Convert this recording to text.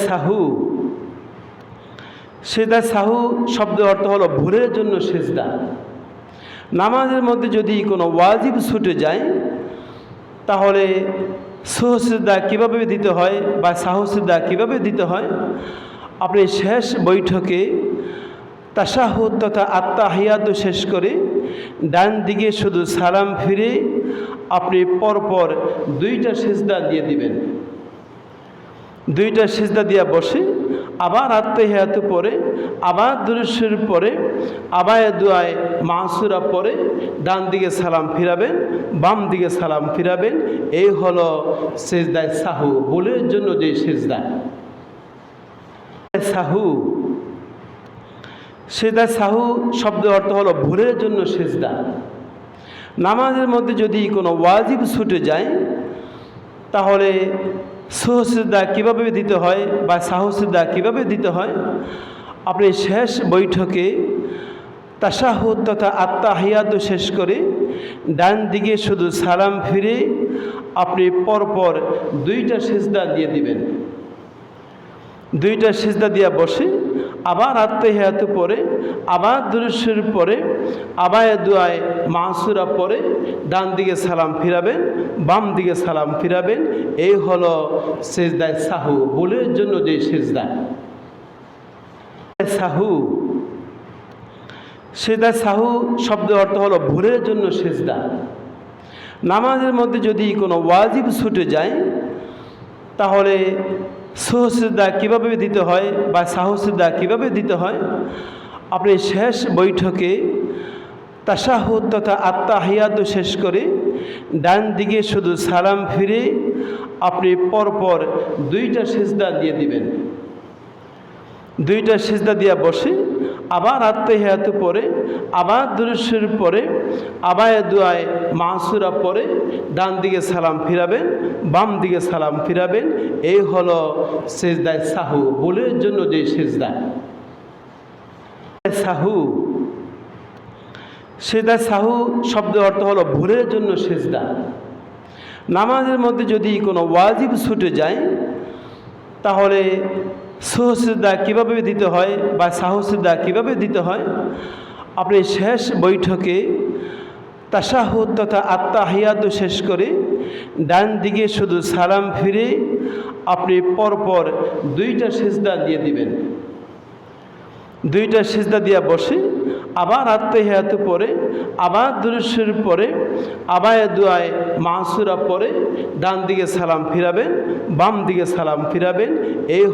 সাহু। সেজদা সাহু শব্দের অর্থ হলো ভুলের জন্য সেজদা। নামাজের মধ্যে যদি কোনো ওয়াজিব ছুটে যায় তাহলে সুহসিজদা কীভাবে দিতে হয় বা সাহসিজদা কীভাবে দিতে হয় আপনি শেষ বৈঠকে তাশাহুদ তথা আত্তাহিয়াত শেষ করে ডান দিকে শুধু সালাম ফিরে আপনি পরপর দুইটা সিজদা দিয়ে দিবেন। দুইটা সিজদা দিয়া বসে আবার আত্তাহিয়াত পরে আবার দুরূদ শরীফ পরে আবার দুআয়ে মাসুরা পরে ডান দিকে সালাম ফিরাবেন, বাম দিকে সালাম ফিরাবেন। এই হলো সিজদায়ে সাহু, ভুলের জন্য যে সিজদা। সাহু। সেজদা সাহু শব্দের অর্থ হলো ভুলের জন্য সিজদা। নামাজের মধ্যে যদি কোনো ওয়াজিব ছুটে যায় তাহলে সুহসিজদা কীভাবে দিতে হয় বা সাহসিজদা কীভাবে দিতে হয় আপনি শেষ বৈঠকে তাশাহুদ তথা আত্তাহিয়াত শেষ করে ডান দিকে শুধু সালাম ফিরে আপনি পরপর দুইটা সিজদা দিয়ে দিবেন। দুইটা সিজদা দিয়া বসে আবার আত্তাহিয়াত পরে আবার দুরূদ শরীফ পরে আবার দুআয়ে মাসুরা পরে ডান দিকে সালাম ফিরাবেন, বাম দিকে সালাম ফিরাবেন। এই হলো সিজদায়ে সাহু, ভুলের জন্য যে সিজদা। সাহু। সেজদা সাহু শব্দের অর্থ হলো ভুলের জন্য সিজদা। নামাজের মধ্যে যদি কোনো ওয়াজিব ছুটে যায় তাহলে সুহসিজদা কীভাবে দিতে হয় বা সাহসিজদা কীভাবে দিতে হয় আপনি শেষ বৈঠকে তাশাহুদ তথা আত্তাহিয়াত শেষ করে ডান দিকে শুধু সালাম ফিরে আপনি পরপর দুইটা সিজদা দিয়ে দিবেন। দুইটা সিজদা দিয়া বসে আবার আত্তাহিয়াত পরে আবার দুরূদ শরীফ পরে আবার দুআয়ে মাসুরা পরে ডান দিকে সালাম ফিরাবেন, বাম দিকে সালাম ফিরাবেন। এই হলো সিজদায়ে সাহু, ভুলের জন্য যে সিজদা। সাহু। সেজদা সাহু শব্দের অর্থ হলো ভুলের জন্য সিজদা। নামাজের মধ্যে যদি কোনো ওয়াজিব ছুটে যায় তাহলে সুহসিজদা কীভাবে দিতে হয় বা সাহসিজদা কীভাবে দিতে হয় আপনি শেষ বৈঠকে তাশাহুদ তথা আত্তাহিয়াত শেষ করে ডান দিকে শুধু সালাম ফিরে আপনি পরপর দুইটা সিজদা দিয়ে দিবেন। দুইটা সিজদা দিয়া বসে আবার আত্তাহিয়াত পরে আবার দুরূদ শরীফ পরে আবার দুআয়ে মাসুরা পরে ডান দিকে সালাম ফিরাবেন, বাম দিকে সালাম ফিরাবেন। এই